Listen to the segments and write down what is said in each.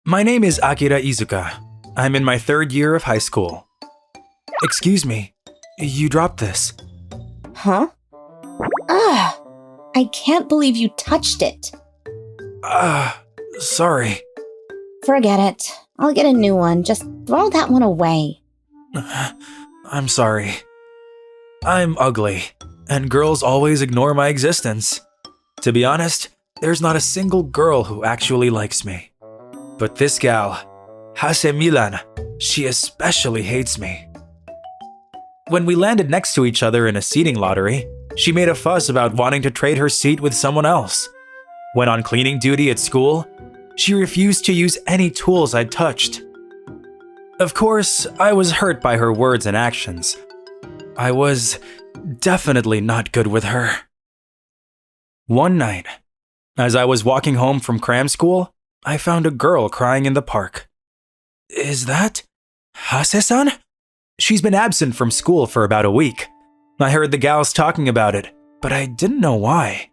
My name is Akira Izuka. I'm in my 3rd year of high school. Excuse me, you dropped this. Huh? Ugh! I can't believe you touched it. Sorry. Forget it. I'll get a new one. Just throw that one away. I'm sorry. I'm ugly, and girls always ignore my existence. To be honest, there's not a single girl who actually likes me. But this gal, Hase Milan, she especially hates me. When we landed next to each other in a seating lottery, she made a fuss about wanting to trade her seat with someone else. When on cleaning duty at school, she refused to use any tools I'd touched. Of course, I was hurt by her words and actions. I was definitely not good with her. One night, as I was walking home from cram school, I found a girl crying in the park. Is that Hase-san? She's been absent from school for about a week. I heard the gals talking about it, but I didn't know why.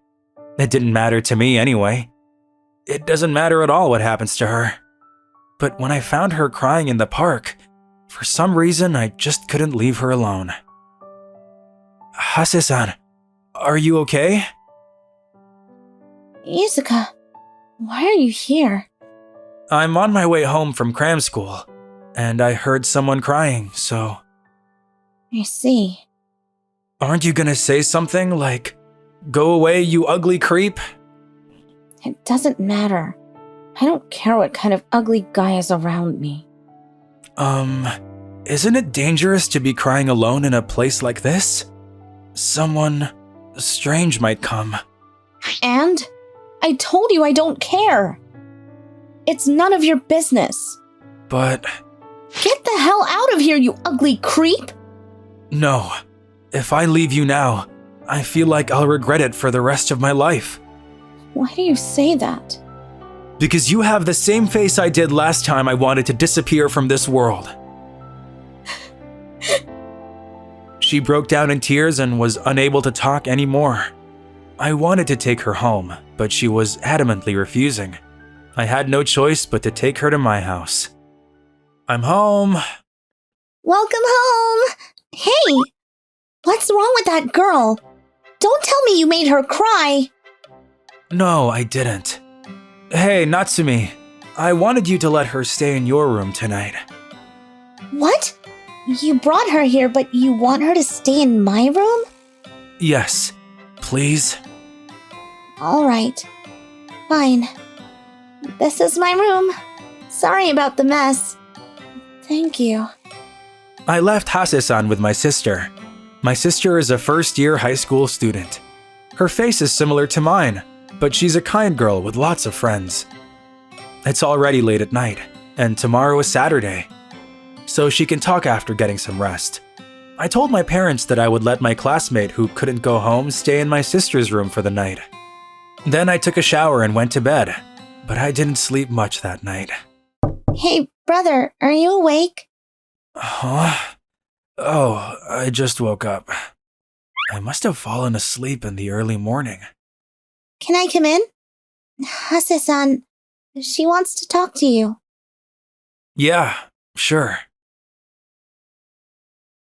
It didn't matter to me anyway. It doesn't matter at all what happens to her. But when I found her crying in the park, for some reason I just couldn't leave her alone. Hase-san, are you okay? Izuka, why are you here? I'm on my way home from cram school, and I heard someone crying, so… I see. Aren't you gonna say something like, "Go away, you ugly creep"? It doesn't matter. I don't care what kind of ugly guy is around me. Isn't it dangerous to be crying alone in a place like this? Someone strange might come. And? I told you I don't care. It's none of your business. But… Get the hell out of here, you ugly creep! No. If I leave you now, I feel like I'll regret it for the rest of my life. Why do you say that? Because you have the same face I did last time I wanted to disappear from this world. She broke down in tears and was unable to talk anymore. I wanted to take her home, but she was adamantly refusing. I had no choice but to take her to my house. I'm home. Welcome home! Hey! What's wrong with that girl? Don't tell me you made her cry! No, I didn't. Hey, Natsumi. I wanted you to let her stay in your room tonight. What? You brought her here, but you want her to stay in my room? Yes, please. Alright. Fine. This is my room. Sorry about the mess. Thank you. I left Hase-san with my sister. My sister is a first-year high school student. Her face is similar to mine, but she's a kind girl with lots of friends. It's already late at night, and tomorrow is Saturday, so she can talk after getting some rest. I told my parents that I would let my classmate who couldn't go home stay in my sister's room for the night. Then I took a shower and went to bed, but I didn't sleep much that night. Hey, brother, are you awake? Huh? Oh, I just woke up. I must have fallen asleep in the early morning. Can I come in? Hase-san, she wants to talk to you. Yeah, sure.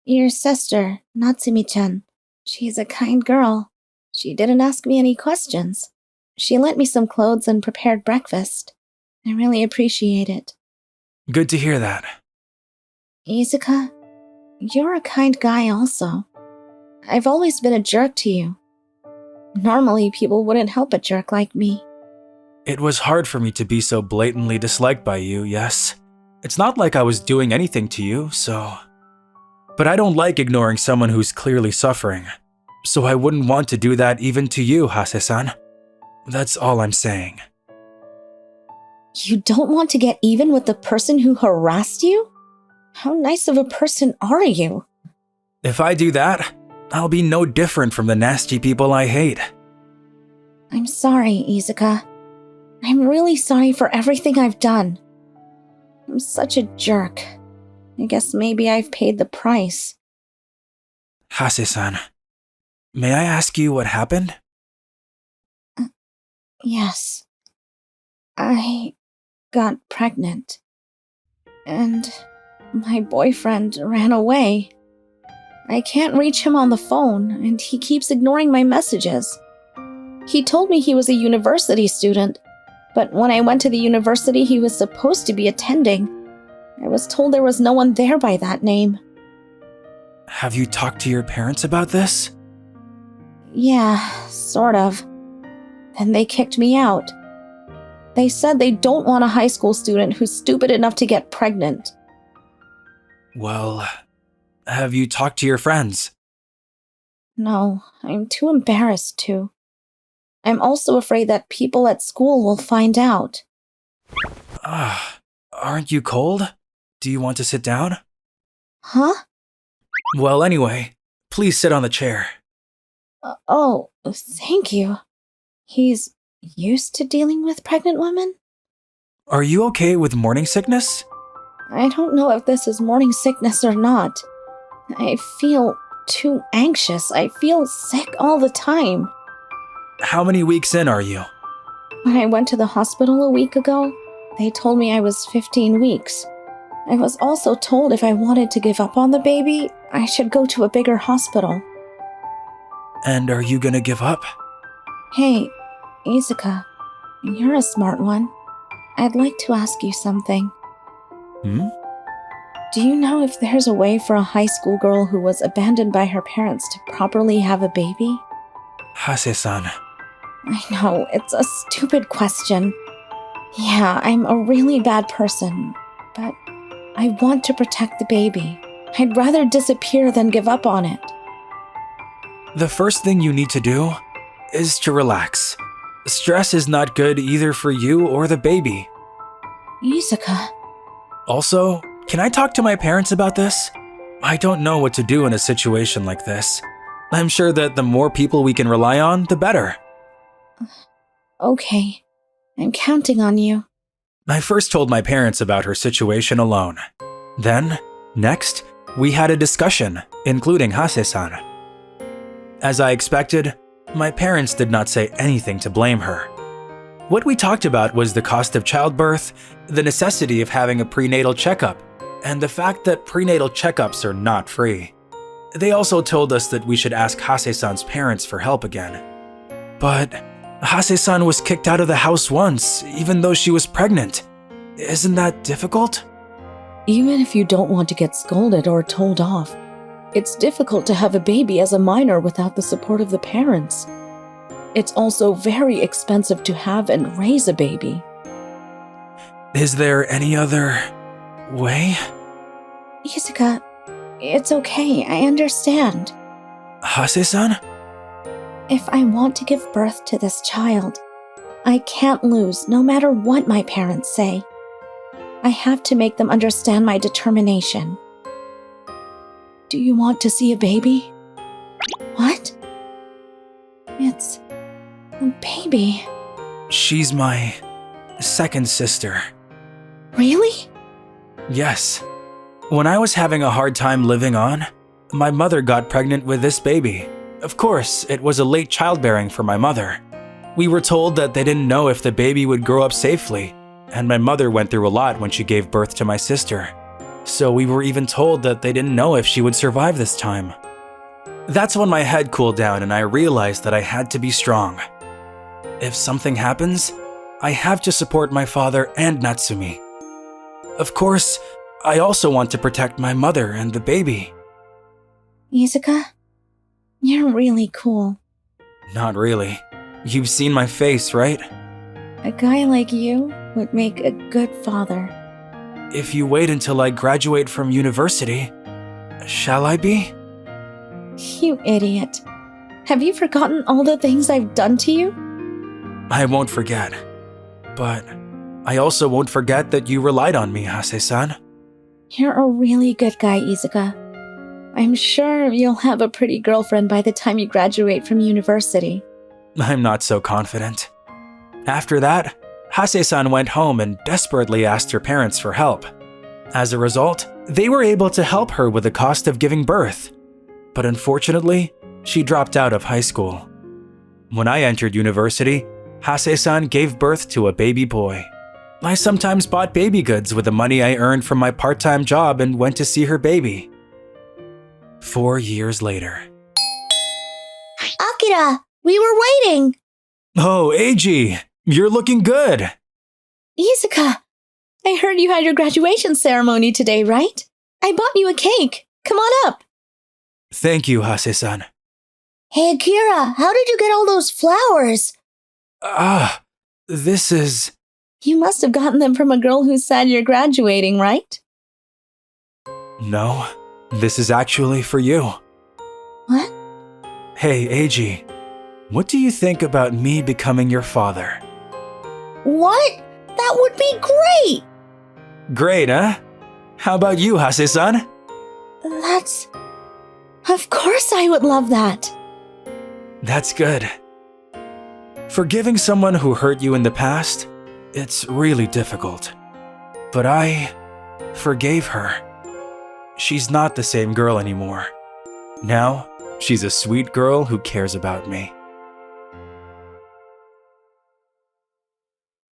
Your sister, Natsumi-chan. She's a kind girl. She didn't ask me any questions. She lent me some clothes and prepared breakfast. I really appreciate it. Good to hear that. Izuka, you're a kind guy also. I've always been a jerk to you. Normally, people wouldn't help a jerk like me. It was hard for me to be so blatantly disliked by you, yes. It's not like I was doing anything to you, so… But I don't like ignoring someone who's clearly suffering. So I wouldn't want to do that even to you, Hase-san. That's all I'm saying. You don't want to get even with the person who harassed you? How nice of a person are you? If I do that, I'll be no different from the nasty people I hate. I'm sorry, Izuka. I'm really sorry for everything I've done. I'm such a jerk. I guess maybe I've paid the price. Hase-san, may I ask you what happened? Yes. I got pregnant. And my boyfriend ran away. I can't reach him on the phone, and he keeps ignoring my messages. He told me he was a university student, but when I went to the university he was supposed to be attending, I was told there was no one there by that name. Have you talked to your parents about this? Yeah, sort of. Then they kicked me out. They said they don't want a high school student who's stupid enough to get pregnant. Well, have you talked to your friends? No, I'm too embarrassed to. I'm also afraid that people at school will find out. Aren't you cold? Do you want to sit down? Huh? Well, anyway, please sit on the chair. Oh, thank you. He's used to dealing with pregnant women? Are you okay with morning sickness? I don't know if this is morning sickness or not. I feel too anxious. I feel sick all the time. How many weeks in are you? When I went to the hospital a week ago, they told me I was 15 weeks. I was also told if I wanted to give up on the baby, I should go to a bigger hospital. And are you gonna give up? Hey, Izuka, you're a smart one. I'd like to ask you something. Do you know if there's a way for a high school girl who was abandoned by her parents to properly have a baby? Hase-san. I know, it's a stupid question. Yeah, I'm a really bad person, but I want to protect the baby. I'd rather disappear than give up on it. The first thing you need to do is to relax. Stress is not good either for you or the baby. Izuka. Also, can I talk to my parents about this? I don't know what to do in a situation like this. I'm sure that the more people we can rely on, the better. Okay, I'm counting on you. I first told my parents about her situation alone. Then, next, we had a discussion, including Hase-san. As I expected, my parents did not say anything to blame her. What we talked about was the cost of childbirth, the necessity of having a prenatal checkup, and the fact that prenatal checkups are not free. They also told us that we should ask Hase-san's parents for help again. But Hase-san was kicked out of the house once, even though she was pregnant. Isn't that difficult? Even if you don't want to get scolded or told off, it's difficult to have a baby as a minor without the support of the parents. It's also very expensive to have and raise a baby. Is there any other way? Izuka, it's okay, I understand. Hase-san? If I want to give birth to this child, I can't lose no matter what my parents say. I have to make them understand my determination. Do you want to see a baby? What? It's a baby. She's my second sister. Really? Yes. When I was having a hard time living on, my mother got pregnant with this baby. Of course, it was a late childbearing for my mother. We were told that they didn't know if the baby would grow up safely, and my mother went through a lot when she gave birth to my sister. So we were even told that they didn't know if she would survive this time. That's when my head cooled down and I realized that I had to be strong. If something happens, I have to support my father and Natsumi. Of course, I also want to protect my mother and the baby. Izuka, you're really cool. Not really. You've seen my face, right? A guy like you would make a good father. If you wait until I graduate from university, shall I be? You idiot. Have you forgotten all the things I've done to you? I won't forget. But I also won't forget that you relied on me, Hase-san. You're a really good guy, Izuka. I'm sure you'll have a pretty girlfriend by the time you graduate from university. I'm not so confident. After that, Hase-san went home and desperately asked her parents for help. As a result, they were able to help her with the cost of giving birth. But unfortunately, she dropped out of high school. When I entered university, Hase-san gave birth to a baby boy. I sometimes bought baby goods with the money I earned from my part-time job and went to see her baby. 4 years later. Akira, we were waiting! Oh, Eiji, you're looking good! Izuka, I heard you had your graduation ceremony today, right? I bought you a cake. Come on up. Thank you, Hase-san. Hey, Akira, how did you get all those flowers? This is… You must have gotten them from a girl who said you're graduating, right? No, this is actually for you. What? Hey, Eiji, what do you think about me becoming your father? What? That would be great! Great, huh? How about you, Hase-san? That's… Of course I would love that. That's good. Forgiving someone who hurt you in the past, it's really difficult. But I forgave her. She's not the same girl anymore. Now, she's a sweet girl who cares about me.